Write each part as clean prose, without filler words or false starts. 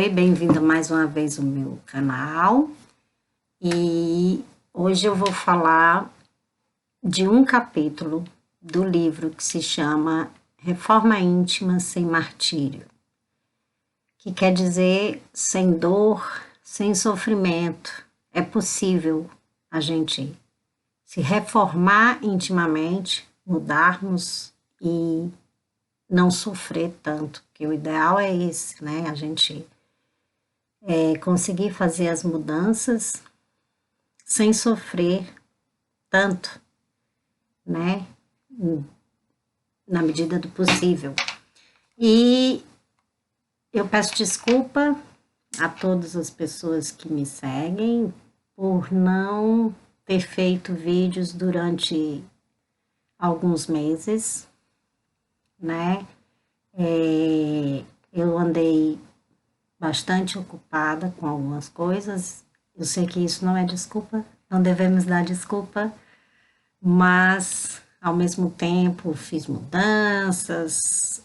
Oi, bem-vinda mais uma vez ao meu canal. E hoje eu vou falar de um capítulo do livro que se chama Reforma Íntima Sem Martírio, que quer dizer sem dor, sem sofrimento. É possível a gente se reformar intimamente, mudarmos e não sofrer tanto, que o ideal é esse, né? A gente conseguir fazer as mudanças sem sofrer tanto, né? Na medida do possível. E eu peço desculpa a todas as pessoas que me seguem por não ter feito vídeos durante alguns meses, né? Eu andei bastante ocupada com algumas coisas. Eu sei que isso não é desculpa, não devemos dar desculpa, mas ao mesmo tempo fiz mudanças,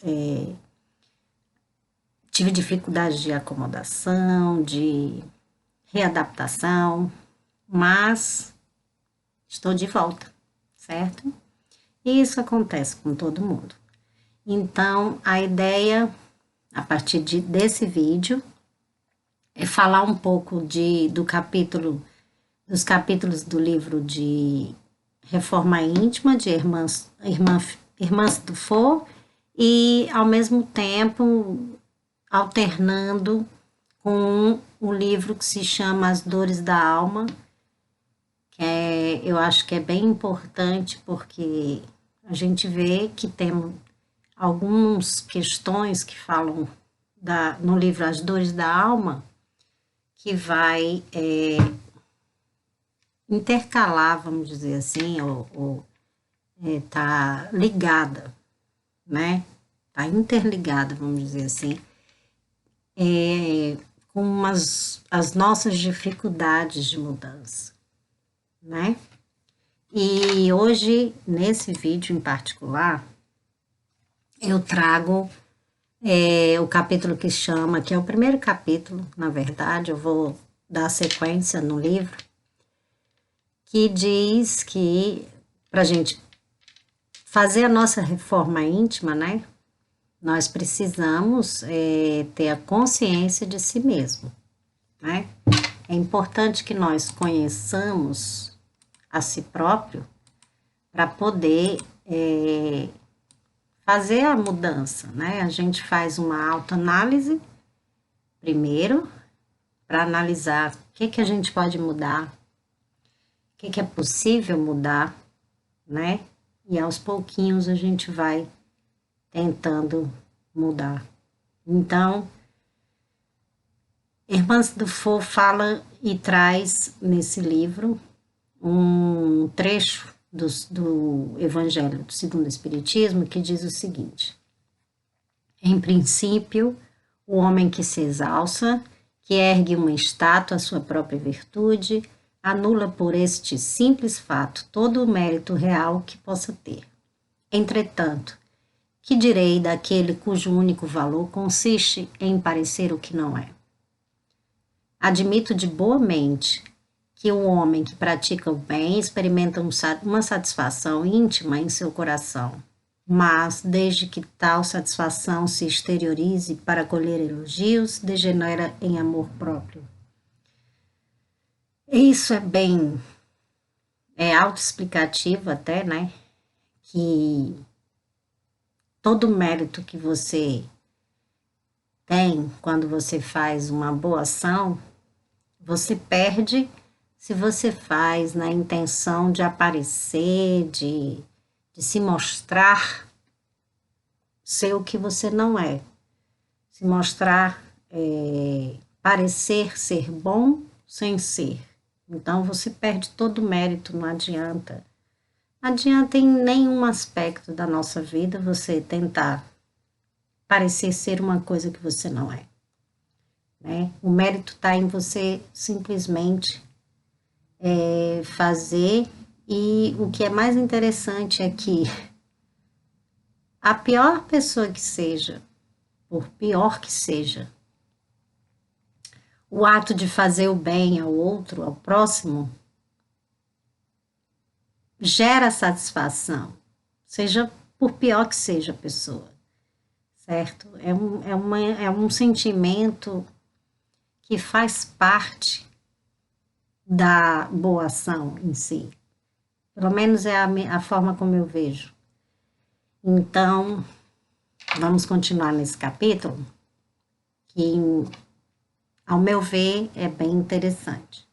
tive dificuldade de acomodação, de readaptação, mas estou de volta, certo? E isso acontece com todo mundo. Então, a ideia, a partir desse vídeo, é falar um pouco dos capítulos do livro de Reforma Íntima, de Irmãs Dufour, e, ao mesmo tempo, alternando com um livro que se chama As Dores da Alma, que eu acho que é bem importante, porque a gente vê que tem algumas questões que falam no livro As Dores da Alma, que vai intercalar, vamos dizer assim, ou tá ligada, né? Tá interligada, vamos dizer assim, com as nossas dificuldades de mudança, né? E hoje, nesse vídeo em particular, eu trago o capítulo que chama, que é o primeiro capítulo, na verdade, eu vou dar sequência no livro, que diz que para a gente fazer a nossa reforma íntima, né, nós precisamos ter a consciência de si mesmo, né? É importante que nós conheçamos a si próprio para poder fazer a mudança, né? A gente faz uma autoanálise primeiro, para analisar o que a gente pode mudar, o que é possível mudar, né? E aos pouquinhos a gente vai tentando mudar. Então, Irmãs Dufour fala e traz nesse livro um trecho do Evangelho segundo o Espiritismo que diz o seguinte: em princípio, o homem que se exalça, que ergue uma estátua à sua própria virtude, anula por este simples fato todo o mérito real que possa ter. Entretanto, que direi daquele cujo único valor consiste em parecer o que não é? Admito de boa mente que o homem que pratica o bem experimenta uma satisfação íntima em seu coração, mas desde que tal satisfação se exteriorize para colher elogios, degenera em amor próprio. Isso é autoexplicativo até, né? Que todo mérito que você tem quando você faz uma boa ação, você perde se você faz na intenção de aparecer, de se mostrar ser o que você não é. Se mostrar, parecer ser bom sem ser. Então, você perde todo o mérito, não adianta. Não adianta em nenhum aspecto da nossa vida você tentar parecer ser uma coisa que você não é, né? O mérito está em você simplesmente fazer, e o que é mais interessante é que a pior pessoa que seja, por pior que seja, o ato de fazer o bem ao outro, ao próximo, gera satisfação, seja por pior que seja a pessoa, certo? É um sentimento que faz parte da boa ação em si. Pelo menos é a forma como eu vejo. Então, vamos continuar nesse capítulo, que, ao meu ver, é bem interessante.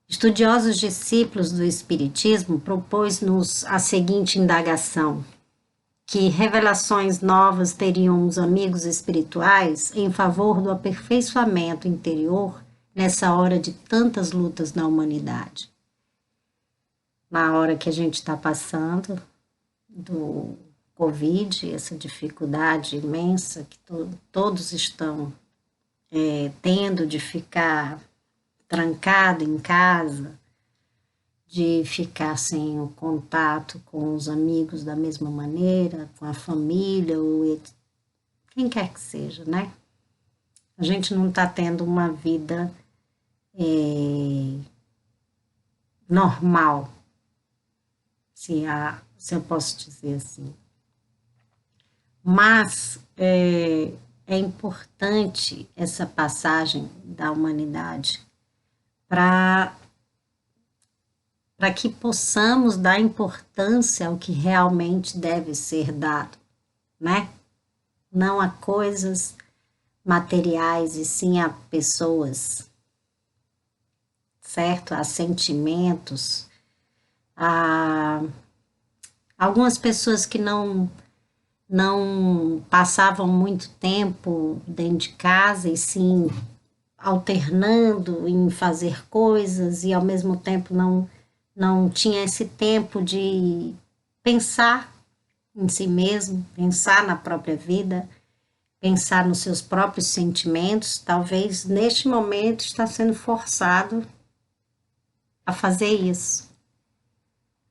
Estudiosos discípulos do Espiritismo propôs-nos a seguinte indagação: que revelações novas teriam os amigos espirituais em favor do aperfeiçoamento interior nessa hora de tantas lutas na humanidade? Na hora que a gente está passando do Covid, essa dificuldade imensa que todos estão tendo de ficar trancado em casa, de ficar sem o contato com os amigos da mesma maneira, com a família, ou quem quer que seja, né? A gente não está tendo uma vida normal, se eu posso dizer assim. Mas é importante essa passagem da humanidade para que possamos dar importância ao que realmente deve ser dado, né? Não a coisas materiais e sim a pessoas, certo? A sentimentos, a algumas pessoas que não passavam muito tempo dentro de casa e sim alternando em fazer coisas e ao mesmo tempo não tinha esse tempo de pensar em si mesmo, pensar na própria vida, pensar nos seus próprios sentimentos, talvez neste momento está sendo forçado a fazer isso,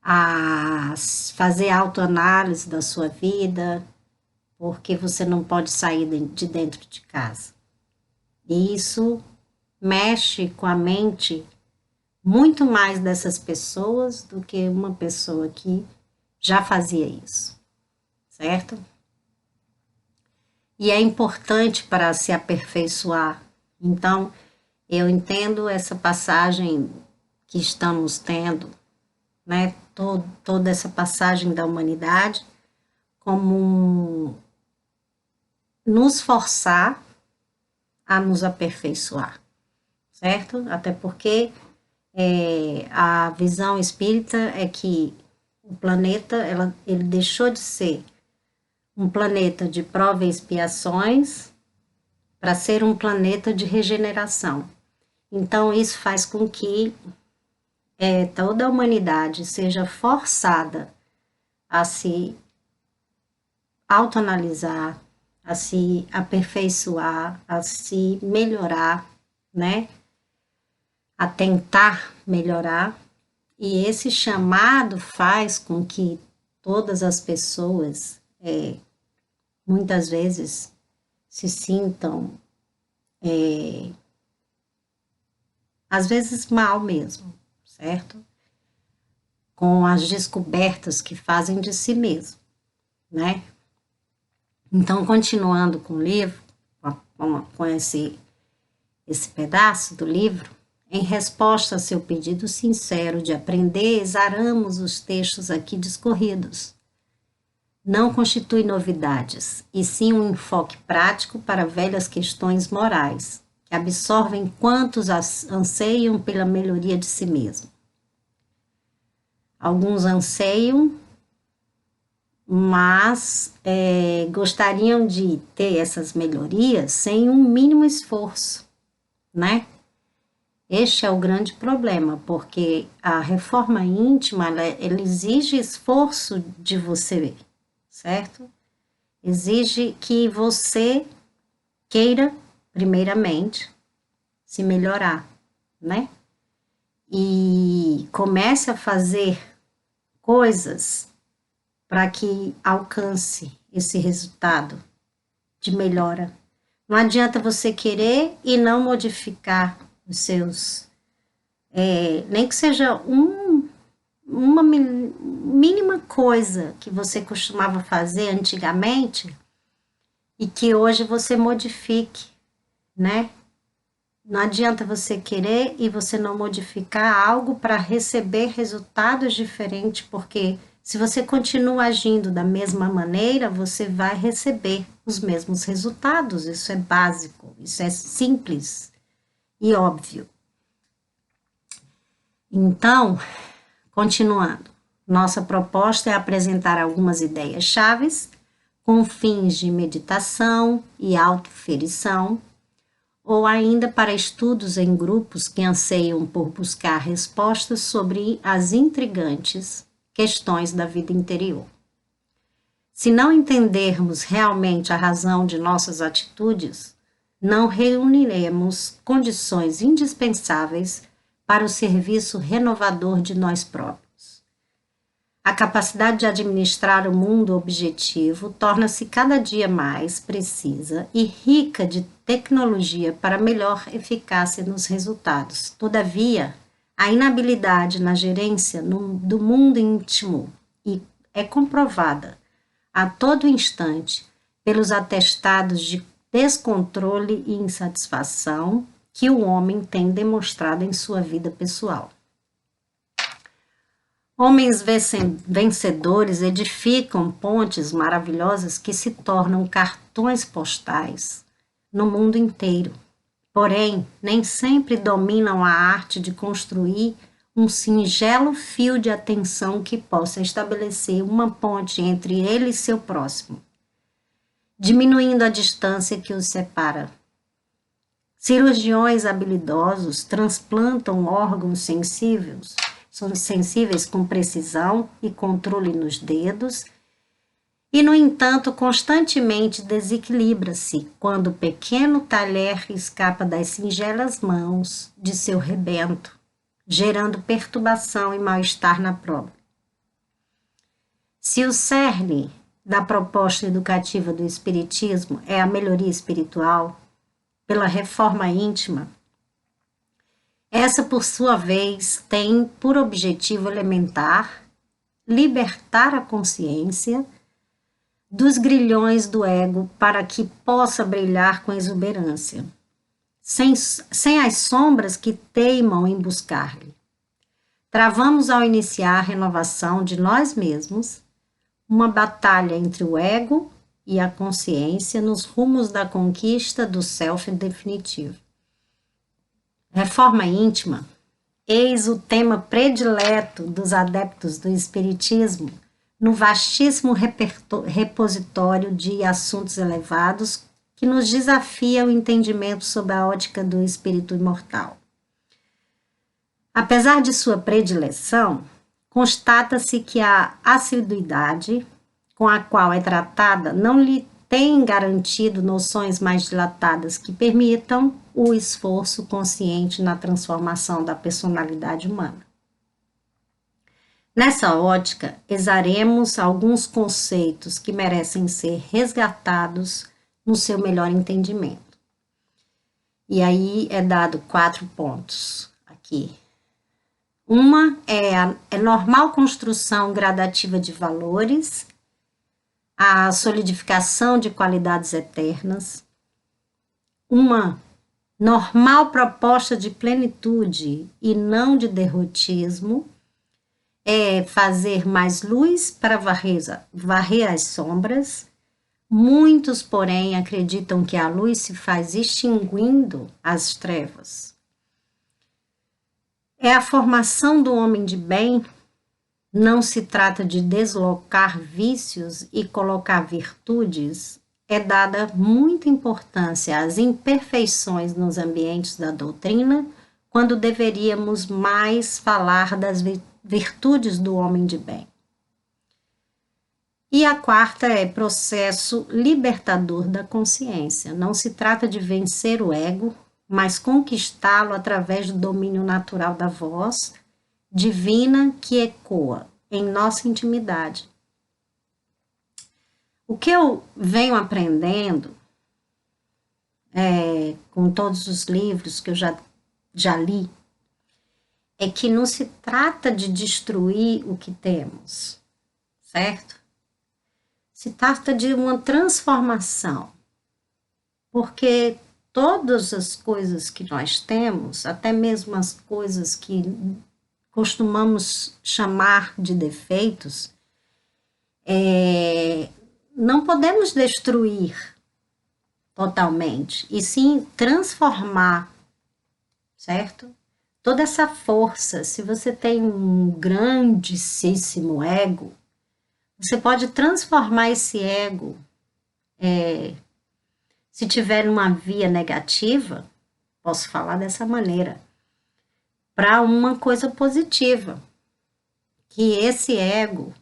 a fazer autoanálise da sua vida, porque você não pode sair de dentro de casa. E isso mexe com a mente muito mais dessas pessoas do que uma pessoa que já fazia isso, certo? E é importante para se aperfeiçoar. Então, eu entendo essa passagem que estamos tendo, né? Toda essa passagem da humanidade como nos forçar a nos aperfeiçoar, certo? Até porque a visão espírita é que o planeta, ele deixou de ser um planeta de prova e expiações para ser um planeta de regeneração. Então, isso faz com que toda a humanidade seja forçada a se autoanalisar, a se aperfeiçoar, a se melhorar, né? A tentar melhorar. E esse chamado faz com que todas as pessoas, muitas vezes, se sintam, às vezes, mal mesmo, certo? Com as descobertas que fazem de si mesmo, né? Então, continuando com o livro, com esse pedaço do livro, em resposta a seu pedido sincero de aprender, exaramos os textos aqui discorridos. Não constitui novidades, e sim um enfoque prático para velhas questões morais, que absorvem quantos anseiam pela melhoria de si mesmo. Alguns anseiam, mas gostariam de ter essas melhorias sem um mínimo esforço, né? Este é o grande problema, porque a reforma íntima, ela exige esforço de você, certo? Exige que você queira, primeiramente, se melhorar, né? E comece a fazer coisas para que alcance esse resultado de melhora. Não adianta você querer e não modificar os seus, nem que seja uma mínima coisa que você costumava fazer antigamente e que hoje você modifique, né? Não adianta você querer e você não modificar algo para receber resultados diferentes, porque se você continua agindo da mesma maneira, você vai receber os mesmos resultados. Isso é básico, isso é simples e óbvio. Então, continuando, nossa proposta é apresentar algumas ideias chaves com fins de meditação e autoferição, ou ainda para estudos em grupos que anseiam por buscar respostas sobre as intrigantes questões da vida interior. Se não entendermos realmente a razão de nossas atitudes, não reuniremos condições indispensáveis para o serviço renovador de nós próprios. A capacidade de administrar o mundo objetivo torna-se cada dia mais precisa e rica de tecnologia para melhor eficácia nos resultados. Todavia, a inabilidade na gerência do mundo íntimo é comprovada a todo instante pelos atestados de descontrole e insatisfação que o homem tem demonstrado em sua vida pessoal. Homens vencedores edificam pontes maravilhosas que se tornam cartões postais no mundo inteiro. Porém, nem sempre dominam a arte de construir um singelo fio de atenção que possa estabelecer uma ponte entre ele e seu próximo, diminuindo a distância que os separa. Cirurgiões habilidosos transplantam órgãos sensíveis com precisão e controle nos dedos, e, no entanto, constantemente desequilibra-se quando o pequeno talher escapa das singelas mãos de seu rebento, gerando perturbação e mal-estar na prova. Se o cerne da proposta educativa do Espiritismo é a melhoria espiritual, pela reforma íntima, essa, por sua vez, tem por objetivo elementar libertar a consciência dos grilhões do ego para que possa brilhar com exuberância, sem as sombras que teimam em buscar-lhe. Travamos ao iniciar a renovação de nós mesmos uma batalha entre o ego e a consciência nos rumos da conquista do self definitivo. Reforma íntima, eis o tema predileto dos adeptos do Espiritismo no vastíssimo repositório de assuntos elevados que nos desafia o entendimento sob a ótica do espírito imortal. Apesar de sua predileção, constata-se que a assiduidade com a qual é tratada não lhe tem garantido noções mais dilatadas que permitam o esforço consciente na transformação da personalidade humana. Nessa ótica, exaremos alguns conceitos que merecem ser resgatados no seu melhor entendimento. E aí é dado 4 pontos aqui. Uma é a normal construção gradativa de valores, a solidificação de qualidades eternas, uma normal proposta de plenitude e não de derrotismo, é fazer mais luz para varrer as sombras. Muitos, porém, acreditam que a luz se faz extinguindo as trevas. É a formação do homem de bem. Não se trata de deslocar vícios e colocar virtudes, é dada muita importância às imperfeições nos ambientes da doutrina, quando deveríamos mais falar das virtudes do homem de bem. E a 4ª é processo libertador da consciência. Não se trata de vencer o ego, mas conquistá-lo através do domínio natural da voz divina que ecoa em nossa intimidade. O que eu venho aprendendo com todos os livros que eu já li, é que não se trata de destruir o que temos, certo? Se trata de uma transformação, porque todas as coisas que nós temos, até mesmo as coisas que costumamos chamar de defeitos, não podemos destruir totalmente, e sim transformar, certo? Toda essa força, se você tem um grandíssimo ego, você pode transformar esse ego, se tiver uma via negativa, posso falar dessa maneira, para uma coisa positiva, que esse ego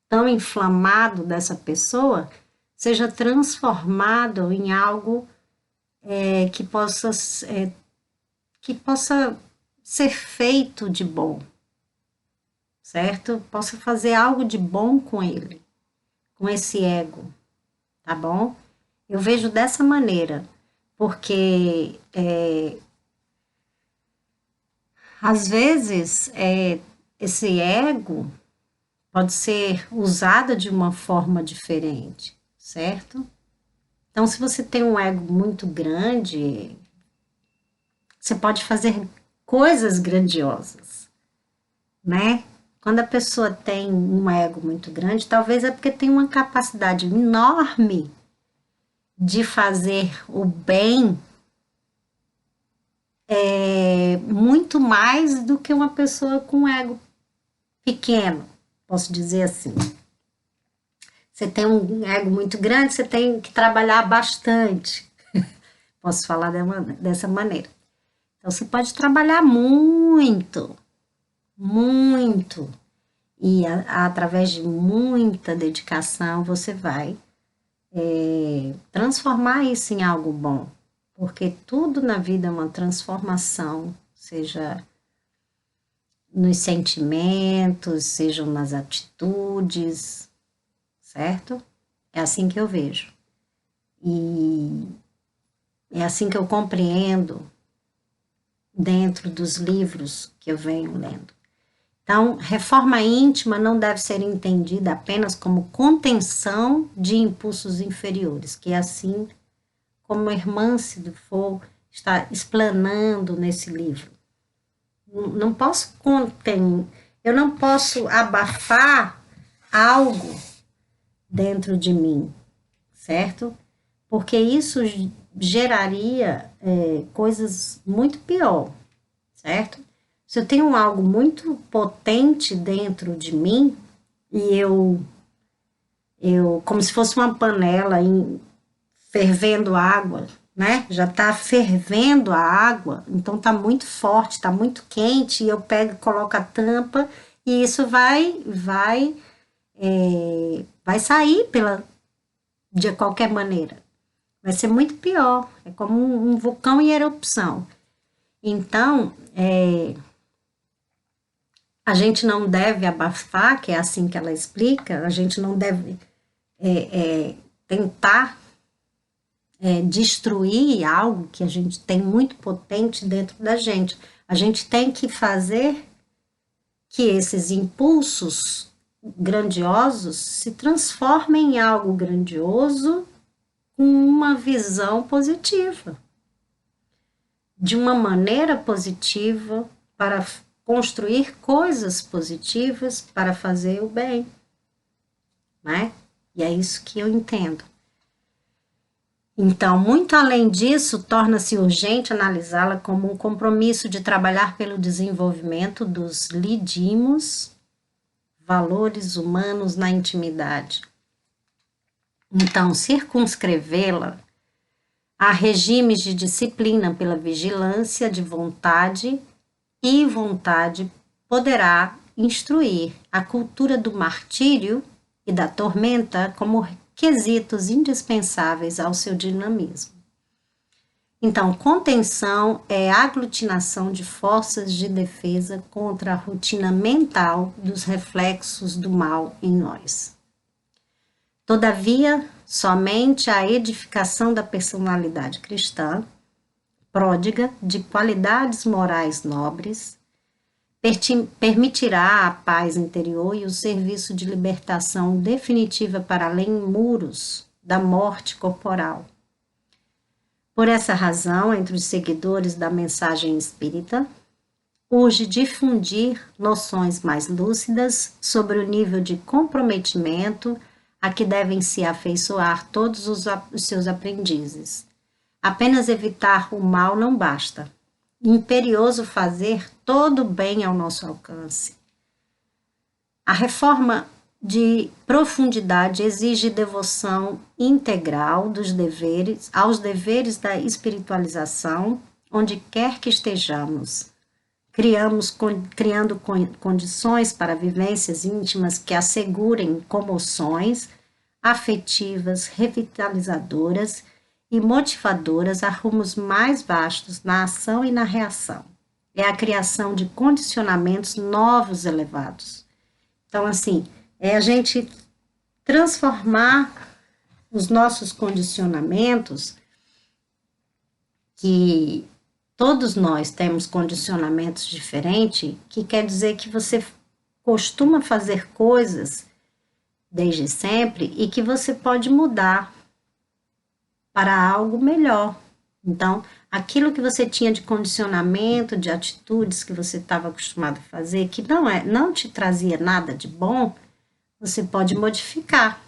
tão inflamado dessa pessoa seja transformado em algo que possa ser feito de bom, certo? Possa fazer algo de bom com ele, com esse ego, tá bom? Eu vejo dessa maneira, porque às vezes esse ego pode ser usado de uma forma diferente, certo? Então, se você tem um ego muito grande, você pode fazer coisas grandiosas, né? Quando a pessoa tem um ego muito grande, talvez é porque tem uma capacidade enorme de fazer o bem muito mais do que uma pessoa com um ego pequeno, posso dizer assim. Você tem um ego muito grande, você tem que trabalhar bastante. Posso falar dessa maneira. Então, você pode trabalhar muito, muito. E através de muita dedicação, você vai transformar isso em algo bom. Porque tudo na vida é uma transformação, seja nos sentimentos, sejam nas atitudes, certo? É assim que eu vejo. E é assim que eu compreendo dentro dos livros que eu venho lendo. Então, reforma íntima não deve ser entendida apenas como contenção de impulsos inferiores, que é assim como a irmã Cidefo está explanando nesse livro. Não posso eu não posso abafar algo dentro de mim, certo? Porque isso geraria coisas muito pior, certo? Se eu tenho algo muito potente dentro de mim e eu como se fosse uma panela fervendo água, né? Já está fervendo a água, então está muito forte, está muito quente, e eu pego e coloco a tampa e isso vai sair de qualquer maneira. Vai ser muito pior, é como um vulcão em erupção. Então, a gente não deve abafar, que é assim que ela explica, a gente não deve tentar destruir algo que a gente tem muito potente dentro da gente. A gente tem que fazer que esses impulsos grandiosos se transformem em algo grandioso com uma visão positiva, de uma maneira positiva, para construir coisas positivas, para fazer o bem, né? E é isso que eu entendo. Então, muito além disso, torna-se urgente analisá-la como um compromisso de trabalhar pelo desenvolvimento dos lidimos, valores humanos na intimidade. Então, circunscrevê-la a regimes de disciplina pela vigilância de vontade e vontade poderá instruir a cultura do martírio e da tormenta como quesitos indispensáveis ao seu dinamismo. Então, contenção é a aglutinação de forças de defesa contra a rotina mental dos reflexos do mal em nós. Todavia, somente a edificação da personalidade cristã, pródiga de qualidades morais nobres, permitirá a paz interior e o serviço de libertação definitiva para além muros da morte corporal. Por essa razão, entre os seguidores da mensagem espírita, urge difundir noções mais lúcidas sobre o nível de comprometimento a que devem se afeiçoar todos os seus aprendizes. Apenas evitar o mal não basta. Imperioso fazer todo o bem ao nosso alcance. A reforma de profundidade exige devoção integral aos deveres da espiritualização, onde quer que estejamos. Criando condições para vivências íntimas que assegurem comoções afetivas, revitalizadoras e motivadoras a rumos mais vastos na ação e na reação. É a criação de condicionamentos novos elevados. Então, assim, é a gente transformar os nossos condicionamentos, que todos nós temos condicionamentos diferentes, que quer dizer que você costuma fazer coisas desde sempre e que você pode mudar para algo melhor. Então, aquilo que você tinha de condicionamento, de atitudes que você estava acostumado a fazer, que não te trazia nada de bom, você pode modificar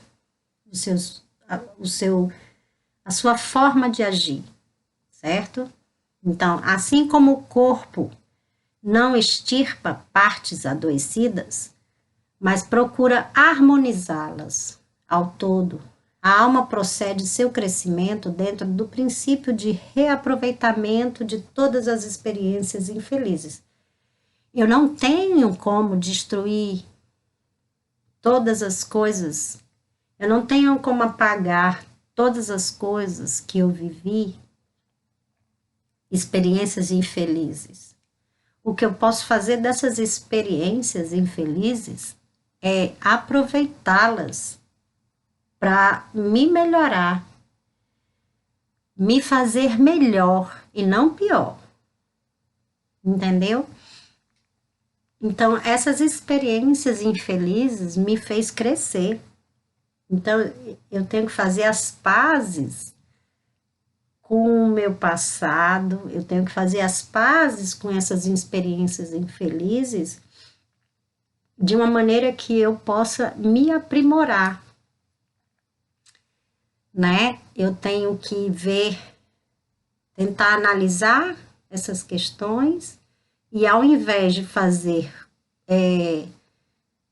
a sua forma de agir, certo? Então, assim como o corpo não extirpa partes adoecidas, mas procura harmonizá-las ao todo, a alma procede seu crescimento dentro do princípio de reaproveitamento de todas as experiências infelizes. Eu não tenho como destruir todas as coisas, eu não tenho como apagar todas as coisas que eu vivi, experiências infelizes. O que eu posso fazer dessas experiências infelizes é aproveitá-las para me melhorar, me fazer melhor e não pior. Entendeu? Então, essas experiências infelizes me fez crescer. Então, eu tenho que fazer as pazes com o meu passado, eu tenho que fazer as pazes com essas experiências infelizes de uma maneira que eu possa me aprimorar, né? Eu tenho que tentar analisar essas questões e ao invés de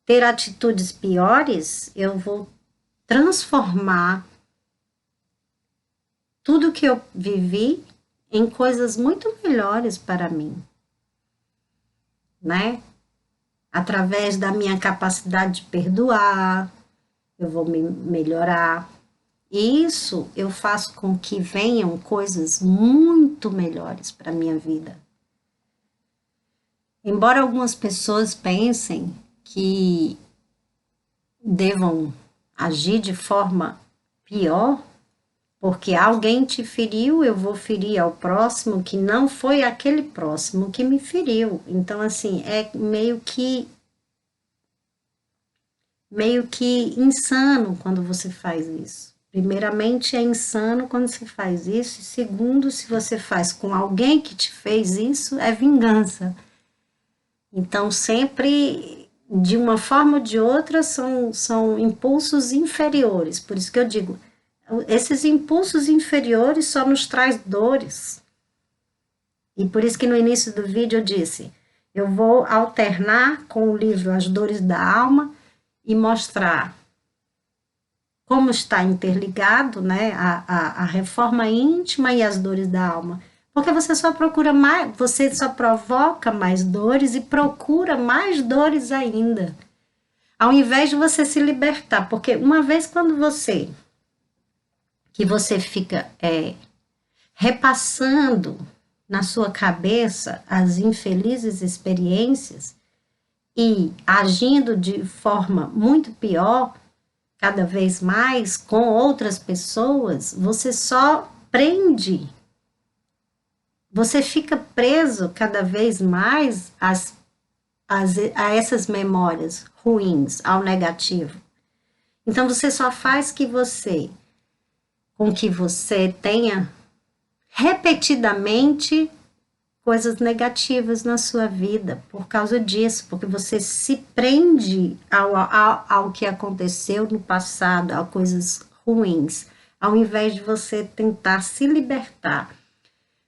ter atitudes piores, eu vou transformar tudo que eu vivi em coisas muito melhores para mim, né? Através da minha capacidade de perdoar, eu vou me melhorar. E isso eu faço com que venham coisas muito melhores para a minha vida. Embora algumas pessoas pensem que devam agir de forma pior, porque alguém te feriu, eu vou ferir ao próximo, que não foi aquele próximo que me feriu. Então, assim, é meio que insano quando você faz isso. Primeiramente, é insano quando você faz isso, e segundo, se você faz com alguém que te fez isso, é vingança. Então, sempre, de uma forma ou de outra, são impulsos inferiores. Por isso que eu digo, esses impulsos inferiores só nos traz dores. E por isso que no início do vídeo eu disse, eu vou alternar com o livro As Dores da Alma e mostrar como está interligado, né, a reforma íntima e as dores da alma. Porque você só provoca mais dores e procura mais dores ainda. Ao invés de você se libertar, porque uma vez que você fica repassando na sua cabeça as infelizes experiências e agindo de forma muito pior, cada vez mais com outras pessoas, você só prende você fica preso cada vez mais a essas memórias ruins, ao negativo. Então, você só faz com que você tenha repetidamente coisas negativas na sua vida por causa disso, porque você se prende ao que aconteceu no passado, a coisas ruins, ao invés de você tentar se libertar,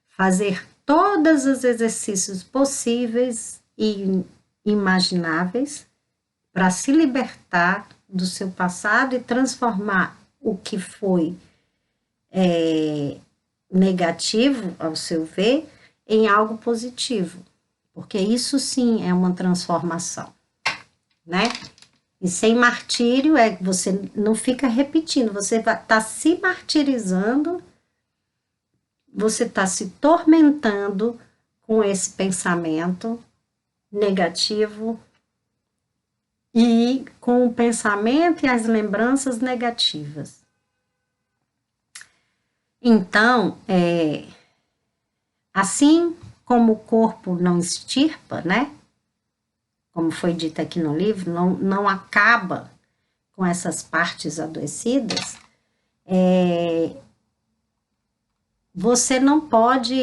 fazer todos os exercícios possíveis e imagináveis para se libertar do seu passado e transformar o que foi negativo, ao seu ver, em algo positivo, porque isso sim é uma transformação, né? E sem martírio é que você não fica repetindo, você está se martirizando, você está se tormentando com esse pensamento negativo e com o pensamento e as lembranças negativas. Então, assim como o corpo não extirpa, né? Como foi dito aqui no livro, não acaba com essas partes adoecidas, você não pode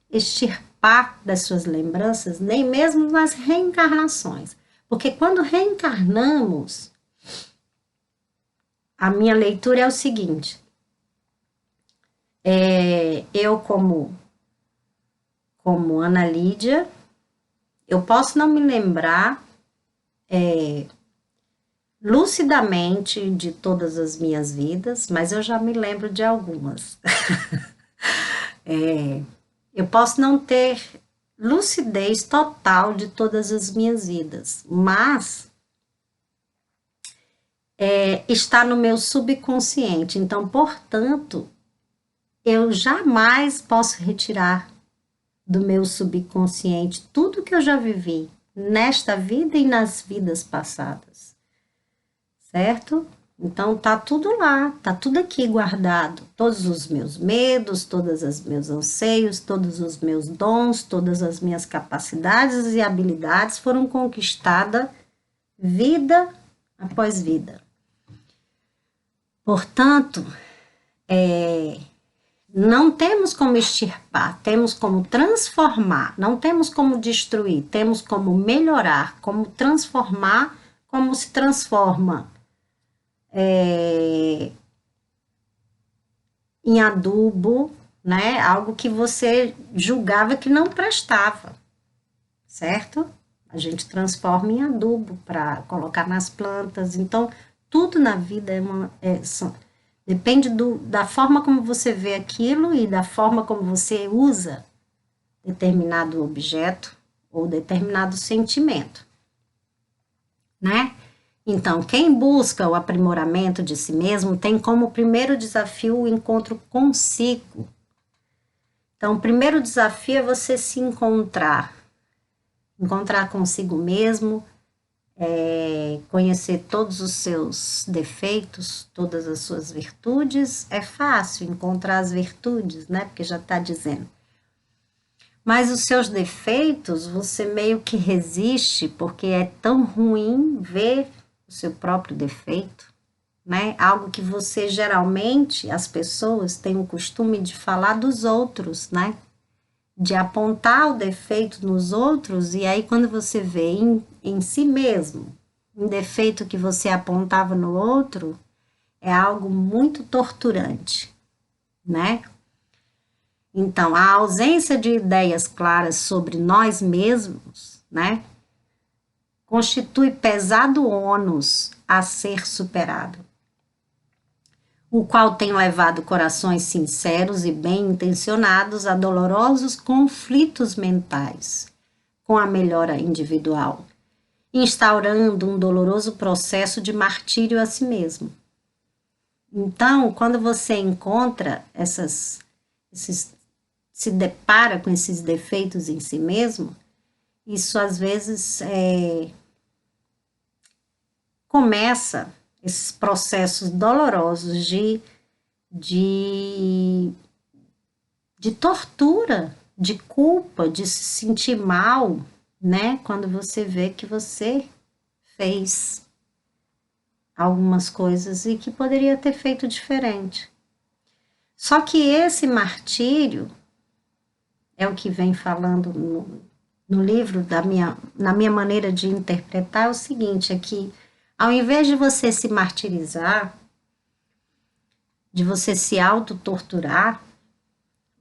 extirpar das suas lembranças, nem mesmo nas reencarnações. Porque quando reencarnamos, a minha leitura é o seguinte, eu como Ana Lídia, eu posso não me lembrar lucidamente de todas as minhas vidas, mas eu já me lembro de algumas. Eu posso não ter lucidez total de todas as minhas vidas, mas está no meu subconsciente. Então, portanto, eu jamais posso retirar do meu subconsciente tudo que eu já vivi nesta vida e nas vidas passadas, certo? Então tá tudo lá, tá tudo aqui guardado, todos os meus medos, todos os meus anseios, todos os meus dons, todas as minhas capacidades e habilidades foram conquistadas vida após vida. Portanto, não temos como extirpar, temos como transformar, não temos como destruir, temos como melhorar, como transformar, como se transforma em adubo, né? Algo que você julgava que não prestava, certo? A gente transforma em adubo para colocar nas plantas. Então, tudo na vida depende da forma como você vê aquilo e da forma como você usa determinado objeto ou determinado sentimento, né? Então, quem busca o aprimoramento de si mesmo tem como primeiro desafio o encontro consigo. Então, o primeiro desafio é você se encontrar consigo mesmo, conhecer todos os seus defeitos, todas as suas virtudes. É fácil encontrar as virtudes, né? Porque já está dizendo. Mas os seus defeitos, você meio que resiste, porque é tão ruim ver o seu próprio defeito, né? Algo que você geralmente, as pessoas têm o costume de falar dos outros, né? De apontar o defeito nos outros, e aí quando você vê em si mesmo um defeito que você apontava no outro, é algo muito torturante, né? Então, a ausência de ideias claras sobre nós mesmos, né, constitui pesado ônus a ser superado, o qual tem levado corações sinceros e bem intencionados a dolorosos conflitos mentais com a melhora individual, instaurando um doloroso processo de martírio a si mesmo. Então, quando você encontra se depara com esses defeitos em si mesmo, isso às vezes começa esses processos dolorosos de tortura de culpa, de se sentir mal, né? Quando você vê que você fez algumas coisas e que poderia ter feito diferente. Só que esse martírio é o que vem falando no livro na minha maneira de interpretar, é o seguinte, é que ao invés de você se martirizar, de você se autotorturar,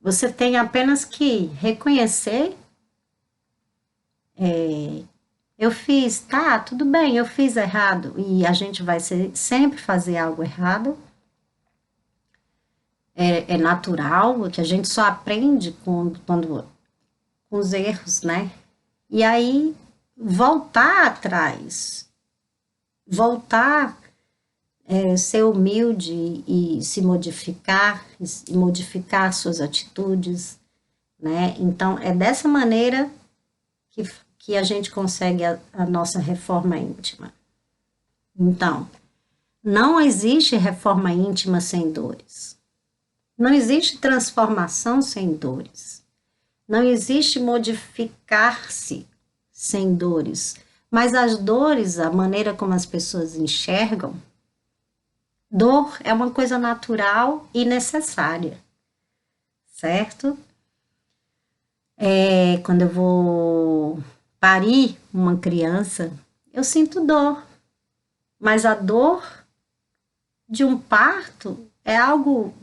você tem apenas que reconhecer, eu fiz, tá, tudo bem, eu fiz errado, e a gente vai sempre fazer algo errado, é natural, que a gente só aprende quando com os erros, né? E aí, voltar atrás, voltar, ser humilde e se modificar, e modificar suas atitudes, né? Então, é dessa maneira que a gente consegue a nossa reforma íntima. Então, não existe reforma íntima sem dores. Não existe transformação sem dores. Não existe modificar-se sem dores. Mas as dores, a maneira como as pessoas enxergam, dor é uma coisa natural e necessária, certo? Quando eu vou parir uma criança, eu sinto dor. Mas a dor de um parto é algo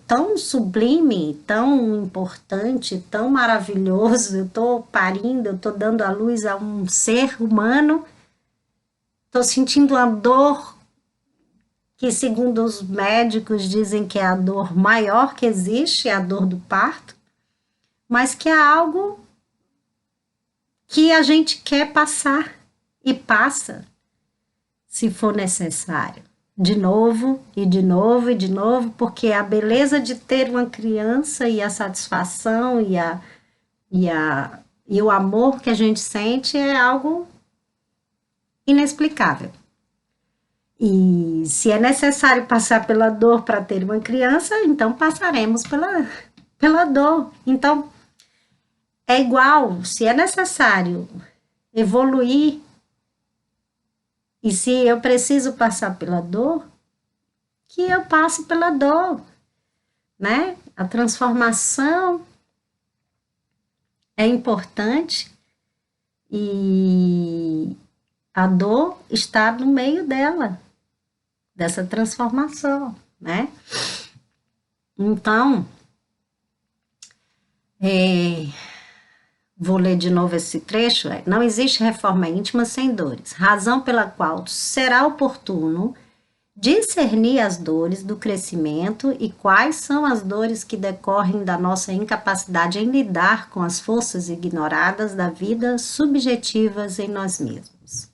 tão sublime, tão importante, tão maravilhoso. Eu estou parindo, eu estou dando à luz a um ser humano, estou sentindo uma dor que, segundo os médicos, dizem que é a dor maior que existe, é a dor do parto, mas que é algo que a gente quer passar e passa, se for necessário. De novo, e de novo, e de novo, porque a beleza de ter uma criança e a satisfação e o amor que a gente sente é algo inexplicável. E se é necessário passar pela dor para ter uma criança, então passaremos pela dor. Então, é igual, se é necessário evoluir, e se eu preciso passar pela dor, que eu passe pela dor, né? A transformação é importante e a dor está no meio dela, dessa transformação, né? Então, vou ler de novo esse trecho, não existe reforma íntima sem dores, razão pela qual será oportuno discernir as dores do crescimento e quais são as dores que decorrem da nossa incapacidade em lidar com as forças ignoradas da vida subjetivas em nós mesmos.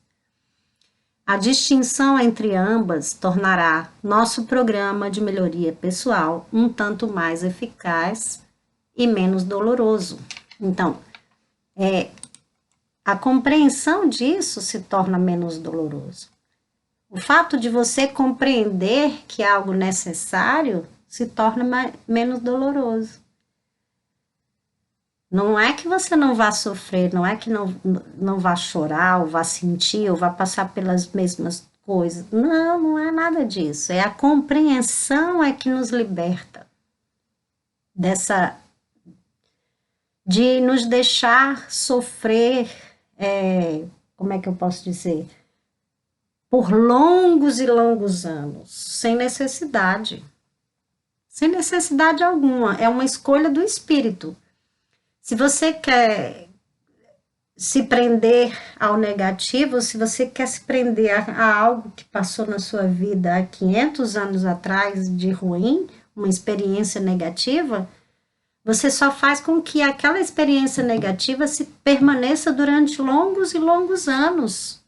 A distinção entre ambas tornará nosso programa de melhoria pessoal um tanto mais eficaz e menos doloroso. Então, a compreensão disso se torna menos doloroso. O fato de você compreender que é algo necessário se torna menos doloroso. Não é que você não vá sofrer, não é que não vá chorar, ou vá sentir, ou vá passar pelas mesmas coisas. Não, não é nada disso. É a compreensão é que nos liberta de nos deixar sofrer, como é que eu posso dizer? Por longos e longos anos, sem necessidade alguma, é uma escolha do espírito. Se você quer se prender ao negativo, se você quer se prender a algo que passou na sua vida há 500 anos atrás de ruim, uma experiência negativa, você só faz com que aquela experiência negativa se permaneça durante longos e longos anos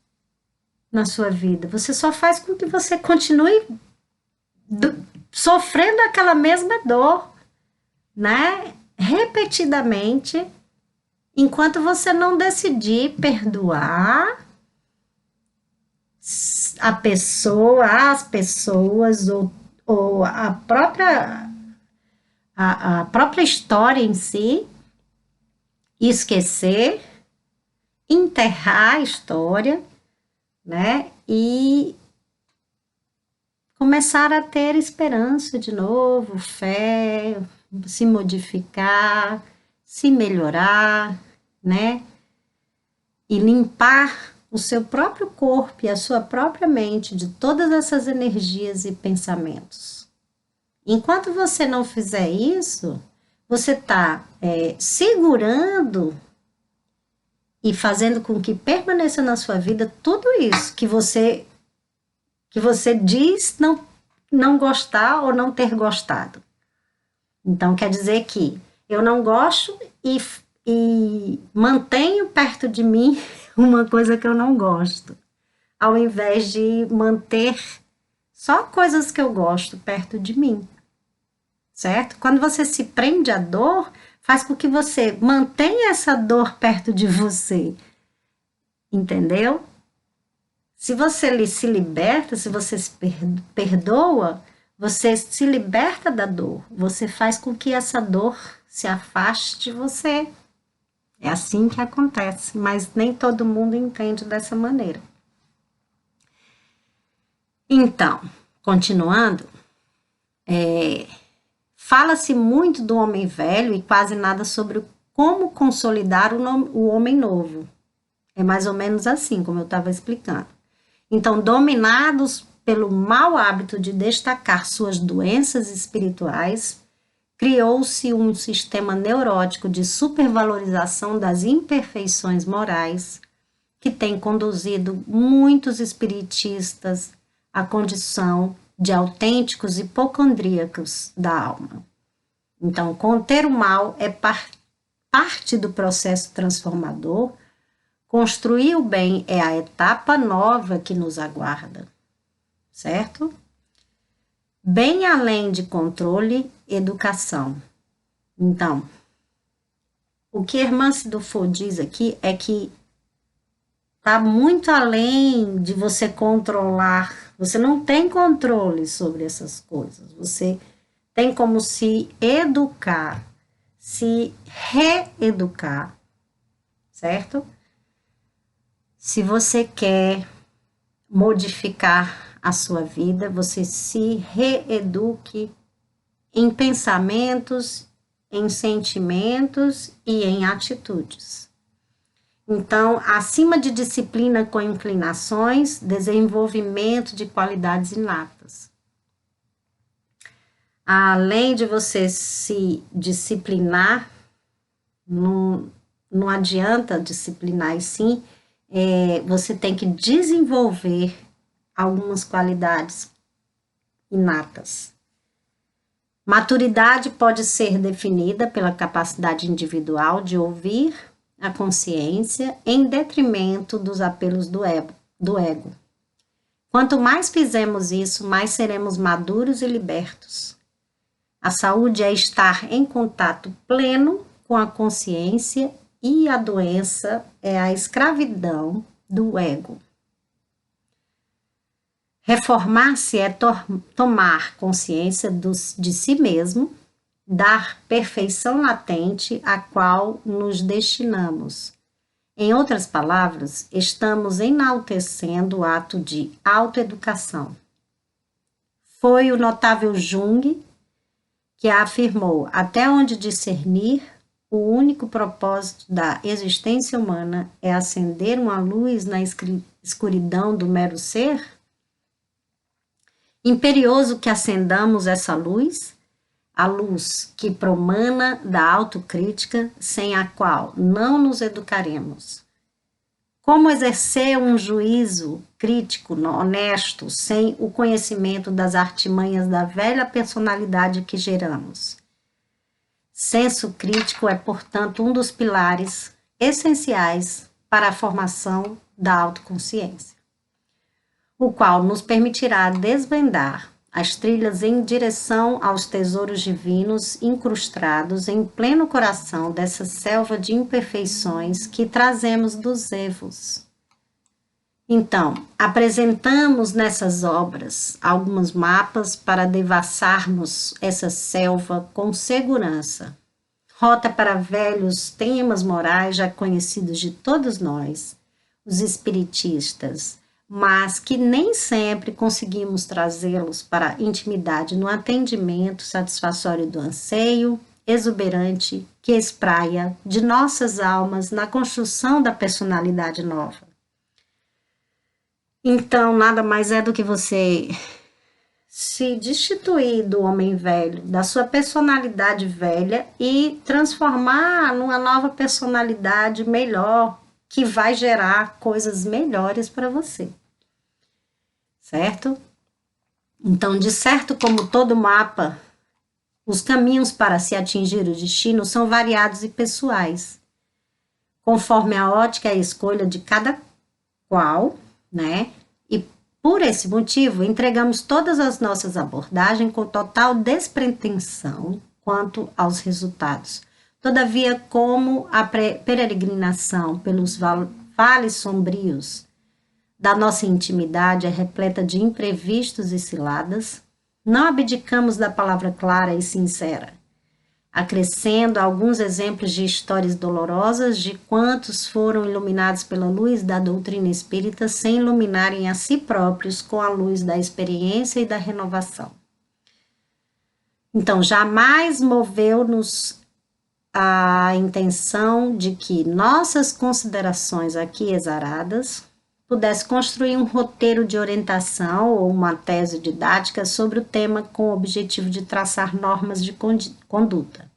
na sua vida. Você só faz com que você continue sofrendo aquela mesma dor, né? Repetidamente, enquanto você não decidir perdoar a pessoa, as pessoas ou a própria a própria história em si, esquecer, enterrar a história, né? E começar a ter esperança de novo, fé, se modificar, se melhorar, né? E limpar o seu próprio corpo e a sua própria mente de todas essas energias e pensamentos. Enquanto você não fizer isso, você está segurando e fazendo com que permaneça na sua vida tudo isso que você diz não gostar ou não ter gostado. Então, quer dizer que eu não gosto e mantenho perto de mim uma coisa que eu não gosto, ao invés de manter só coisas que eu gosto perto de mim, certo? Quando você se prende à dor, faz com que você mantenha essa dor perto de você, entendeu? Se você se liberta, se você se perdoa, você se liberta da dor, você faz com que essa dor se afaste de você. É assim que acontece, mas nem todo mundo entende dessa maneira. Então, continuando, fala-se muito do homem velho e quase nada sobre como consolidar o homem novo. É mais ou menos assim, como eu estava explicando. Então, dominados pelo mau hábito de destacar suas doenças espirituais, criou-se um sistema neurótico de supervalorização das imperfeições morais que tem conduzido muitos espiritistas à condição de autênticos hipocondríacos da alma. Então, conter o mal é parte do processo transformador. Construir o bem é a etapa nova que nos aguarda, certo? Bem além de controle, educação. Então, o que Hermance Dufour diz aqui é que está muito além de você controlar, você não tem controle sobre essas coisas, você tem como se educar, se reeducar, certo? Se você quer modificar a sua vida, você se reeduque em pensamentos, em sentimentos e em atitudes. Então, acima de disciplina com inclinações, desenvolvimento de qualidades inatas. Além de você se disciplinar, não adianta disciplinar, e sim, você tem que desenvolver algumas qualidades inatas. Maturidade pode ser definida pela capacidade individual de ouvir a consciência em detrimento dos apelos do ego. Quanto mais fizermos isso, mais seremos maduros e libertos. A saúde é estar em contato pleno com a consciência e a doença é a escravidão do ego. Reformar-se é tomar consciência de si mesmo, dar perfeição latente a qual nos destinamos. Em outras palavras, estamos enaltecendo o ato de autoeducação. Foi o notável Jung que afirmou: até onde discernir, o único propósito da existência humana é acender uma luz na escuridão do mero ser? Imperioso que acendamos essa luz, a luz que promana da autocrítica, sem a qual não nos educaremos. Como exercer um juízo crítico, honesto, sem o conhecimento das artimanhas da velha personalidade que geramos? Senso crítico é, portanto, um dos pilares essenciais para a formação da autoconsciência, o qual nos permitirá desvendar as trilhas em direção aos tesouros divinos incrustados em pleno coração dessa selva de imperfeições que trazemos dos evos. Então, apresentamos nessas obras alguns mapas para devassarmos essa selva com segurança. Rota para velhos temas morais já conhecidos de todos nós, os espiritistas, mas que nem sempre conseguimos trazê-los para a intimidade no atendimento satisfatório do anseio exuberante que espraia de nossas almas na construção da personalidade nova. Então, nada mais é do que você se destituir do homem velho, da sua personalidade velha e transformar numa nova personalidade melhor, que vai gerar coisas melhores para você. Certo? Então, de certo, como todo mapa, os caminhos para se atingir o destino são variados e pessoais, conforme a ótica e a escolha de cada qual, né? E por esse motivo, entregamos todas as nossas abordagens com total despretensão quanto aos resultados. Todavia, como a peregrinação pelos vales sombrios da nossa intimidade é repleta de imprevistos e ciladas, não abdicamos da palavra clara e sincera, acrescendo alguns exemplos de histórias dolorosas de quantos foram iluminados pela luz da doutrina espírita sem iluminarem a si próprios com a luz da experiência e da renovação. Então, jamais moveu-nos a intenção de que nossas considerações aqui exaradas pudesse construir um roteiro de orientação ou uma tese didática sobre o tema com o objetivo de traçar normas de conduta.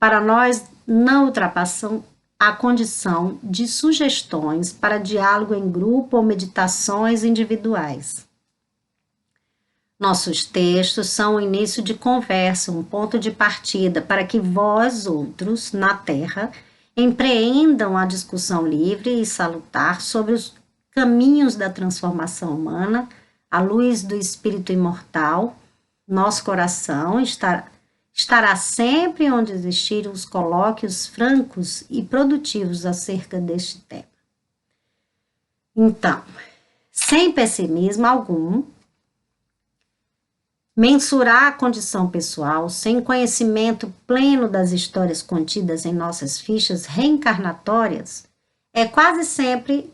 Para nós, não ultrapassam a condição de sugestões para diálogo em grupo ou meditações individuais. Nossos textos são o início de conversa, um ponto de partida para que vós outros, na Terra, empreendam a discussão livre e salutar sobre os caminhos da transformação humana, à luz do espírito imortal. Nosso coração estará sempre onde existirem os colóquios francos e produtivos acerca deste tema. Então, sem pessimismo algum, mensurar a condição pessoal, sem conhecimento pleno das histórias contidas em nossas fichas reencarnatórias, é quase sempre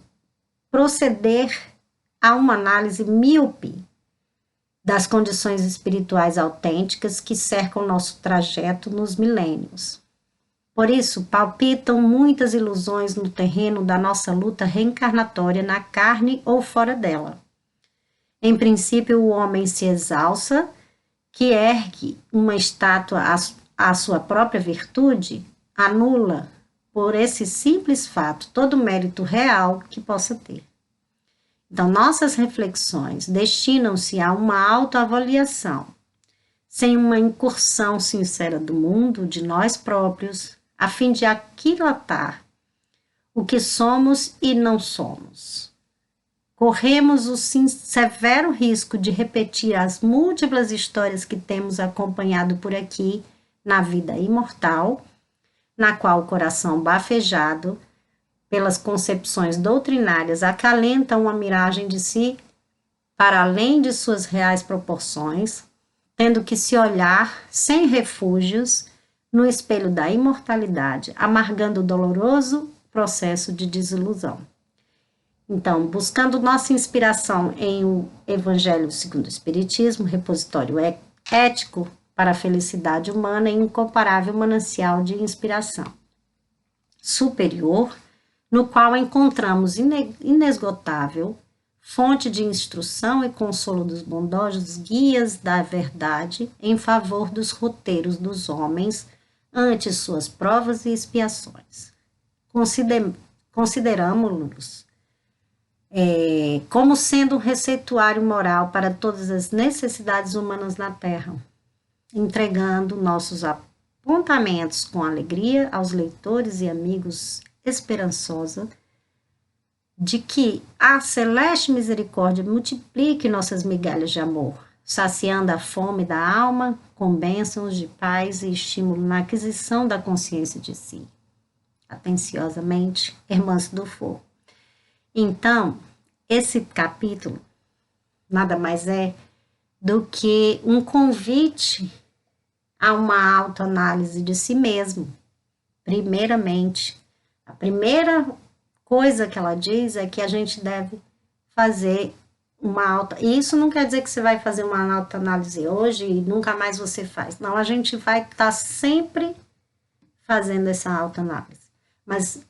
proceder a uma análise míope das condições espirituais autênticas que cercam nosso trajeto nos milênios. Por isso, palpitam muitas ilusões no terreno da nossa luta reencarnatória na carne ou fora dela. Em princípio, o homem se exalça, que ergue uma estátua à sua própria virtude, anula, por esse simples fato, todo o mérito real que possa ter. Então, nossas reflexões destinam-se a uma autoavaliação, sem uma incursão sincera do mundo, de nós próprios, a fim de aquilatar o que somos e não somos. Corremos o severo risco de repetir as múltiplas histórias que temos acompanhado por aqui na vida imortal, na qual o coração bafejado pelas concepções doutrinárias acalenta uma miragem de si para além de suas reais proporções, tendo que se olhar sem refúgios no espelho da imortalidade, amargando o doloroso processo de desilusão. Então, buscando nossa inspiração em o Evangelho segundo o Espiritismo, repositório ético para a felicidade humana e incomparável manancial de inspiração superior, no qual encontramos inesgotável fonte de instrução e consolo dos bondosos guias da verdade em favor dos roteiros dos homens ante suas provas e expiações. Consideramos-los como sendo um receituário moral para todas as necessidades humanas na Terra, entregando nossos apontamentos com alegria aos leitores e amigos esperançosa de que a celeste misericórdia multiplique nossas migalhas de amor, saciando a fome da alma com bênçãos de paz e estímulo na aquisição da consciência de si. Atenciosamente, Hermance Dufour. Então, esse capítulo nada mais é do que um convite a uma autoanálise de si mesmo. Primeiramente, a primeira coisa que ela diz é que a gente deve fazer uma alta. E isso não quer dizer que você vai fazer uma autoanálise hoje e nunca mais você faz. Não, a gente vai estar sempre fazendo essa autoanálise. Mas o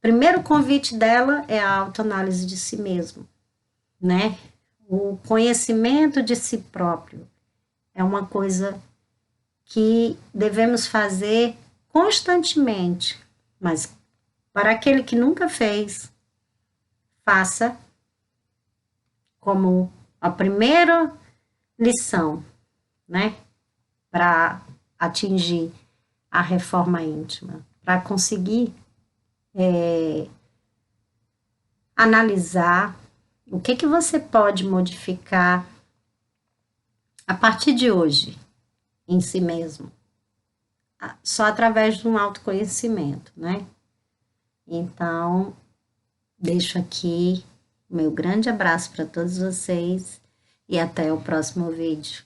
primeiro convite dela é a autoanálise de si mesmo, né? O conhecimento de si próprio é uma coisa que devemos fazer constantemente, mas para aquele que nunca fez, faça como a primeira lição, né, para atingir a reforma íntima, para conseguir analisar o que você pode modificar a partir de hoje em si mesmo, só através de um autoconhecimento, né? Então, deixo aqui meu grande abraço para todos vocês e até o próximo vídeo.